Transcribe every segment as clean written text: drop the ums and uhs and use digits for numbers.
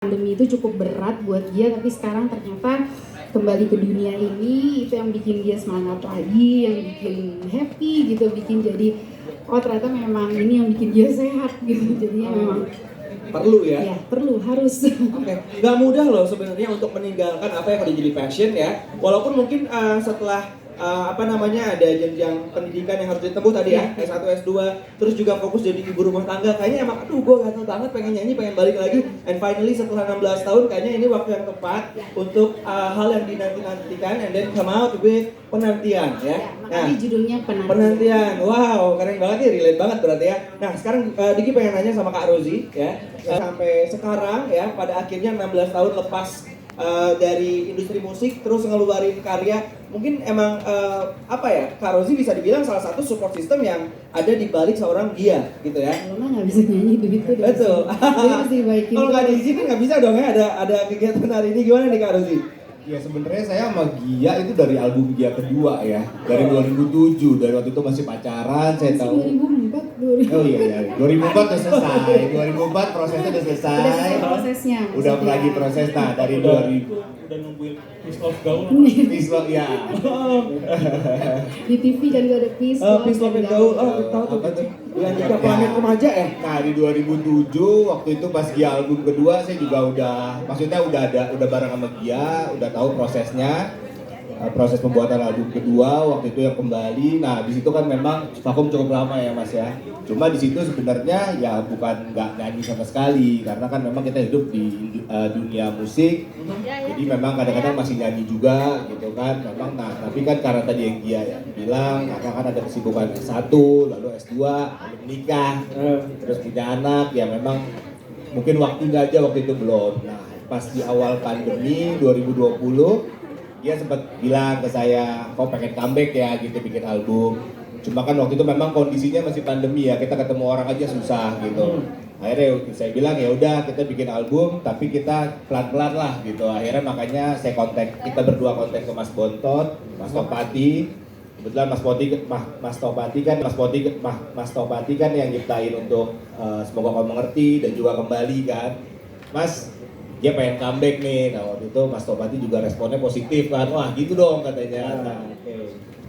Pandemi itu cukup berat buat dia, tapi sekarang ternyata kembali ke dunia ini itu yang bikin dia semangat lagi, yang bikin happy gitu, bikin jadi oh ternyata memang ini yang bikin dia sehat gitu. Jadinya memang perlu ya? Ya perlu, harus. Oke, nggak mudah loh sebenarnya untuk meninggalkan apa yang udah jadi passion ya. Walaupun mungkin setelah ada jenjang pendidikan yang harus ditempuh tadi ya, S1, S2, terus juga fokus jadi ibu rumah tangga. Kayaknya emang aduh gue gatel banget pengen nyanyi, pengen balik lagi. And finally setelah 16 tahun kayaknya ini waktu yang tepat untuk hal yang dinanti-nantikan and then come out with penantian ya. Makanya judulnya Penantian. Wow, keren banget nih, relate banget berarti ya. Nah, sekarang Diki pengen nanya sama Kak Rozi ya. Sampai sekarang ya, pada akhirnya 16 tahun lepas dari industri musik terus ngeluarin karya, mungkin emang Kak Rozi bisa dibilang salah satu support system yang ada di balik seorang Gia gitu ya. Kalau nggak bisa nyanyi begitu. Betul. Kalau nggak diizinin nggak bisa dong ya, ada kegiatan hari ini. Gimana nih Kak Rozi? Ya sebenarnya saya sama Gia itu dari album Gia kedua ya, dari 2007, dari waktu itu masih pacaran, saya tahu. 2004. Oh iya, 2004 udah selesai, 2004 prosesnya udah selesai. Udah selesai prosesnya. Udah lagi proses, nah dari 2000. Udah nungguin Peace Love Gaul. Peace Love ya. Di TV kan juga ada Peace Love. Peace Love and Gaul. Oh, tahu tuh. Yang juga planet remaja ya. Nah di 2007 waktu itu pas Gia album kedua saya juga udah bareng sama Gia, udah tahu prosesnya. Proses pembuatan album kedua waktu itu yang kembali. Nah di situ kan memang vakum cukup lama ya Mas ya. Cuma di situ sebenarnya ya bukan nggak nyanyi sama sekali, karena kan memang kita hidup di dunia musik. Jadi memang kadang-kadang masih nyanyi juga gitu kan. Memang tapi kan karena tadi yang Gia ya bilang, kan ada kesibukan S1, lalu S2, lalu menikah, terus punya anak, ya memang mungkin waktunya aja waktu itu belum. Nah pas di awal pandemi 2020 dia sempat bilang ke saya, kok pengen comeback ya gitu, bikin album. Cuma kan waktu itu memang kondisinya masih pandemi ya, kita ketemu orang aja susah gitu. Akhirnya saya bilang ya udah kita bikin album, tapi kita pelan-pelan lah gitu. Akhirnya makanya kita berdua kontak ke Mas Bontot, Mas Topati. Kebetulan Mas Topati kan yang nyiptain untuk Semoga Kau Mengerti dan juga Kembali kan. Mas, dia pengen comeback nih. Nah waktu itu Mas Topati juga responnya positif kan, wah gitu dong katanya.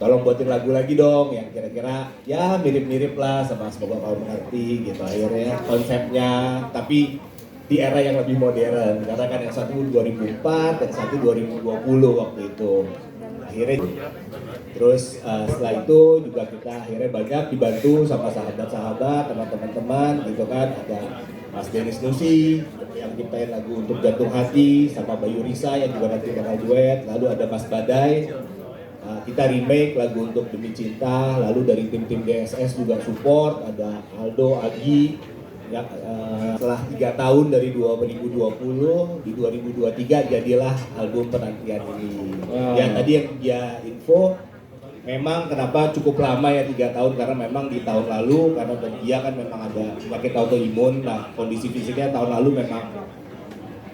Tolong buatin lagu lagi dong yang kira-kira ya mirip-mirip lah sama Semoga Kau Mengerti gitu. Akhirnya konsepnya tapi di era yang lebih modern, karena kan yang satu 2004 dan satu 2020 waktu itu. Akhirnya terus setelah itu juga kita akhirnya banyak dibantu sama sahabat-sahabat, teman-teman gitu kan. Ada Mas Dennis Nusi yang ciptain lagu Untuk Jantung Hati, sama Bayu Risa yang juga nanti bakal duet. Lalu ada Mas Badai, kita remake lagu Untuk Demi Cinta. Lalu dari tim-tim GSS juga support, ada Aldo, Agi ya. Setelah 3 tahun dari 2020, di 2023 jadilah album Penantian ini. Ya tadi yang dia info, memang kenapa cukup lama ya 3 tahun, karena memang di tahun lalu karena dia kan memang ada penyakit autoimun. Nah kondisi fisiknya tahun lalu memang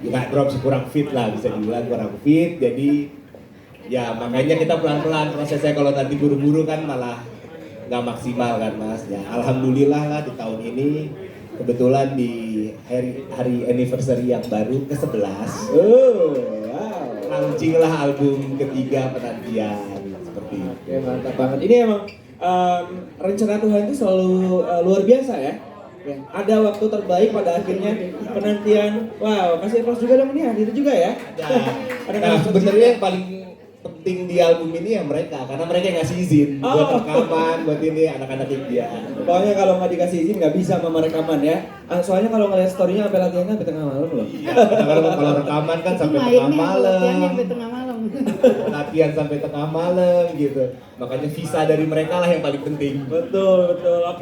nggak drop, kurang fit lah, bisa dibilang kurang fit. Jadi ya makanya kita pelan-pelan prosesnya, kalau nanti buru-buru kan malah nggak maksimal kan Mas. Ya alhamdulillah lah di tahun ini kebetulan di hari anniversary yang baru ke-11 launching lah album ketiga Penantian. Oke, mantap banget. Ini emang rencana Tuhan itu selalu luar biasa ya. Ada waktu terbaik pada akhirnya penantian. Wow, kasih applause juga dong, ini hadir juga ya. Nah, sebenarnya yang paling penting di album ini ya mereka, karena mereka yang ngasih izin buat rekaman, buat ini anak-anak dia. Pokoknya kalau nggak dikasih izin nggak bisa sama rekaman ya. Soalnya kalau ngeliat story-nya sampai latihannya sampai tengah malam loh. Iya, kalau rekaman kan sampai tengah malam. Latihan sampai tengah malam gitu. Makanya visa dari mereka lah yang paling penting. Betul. Oke.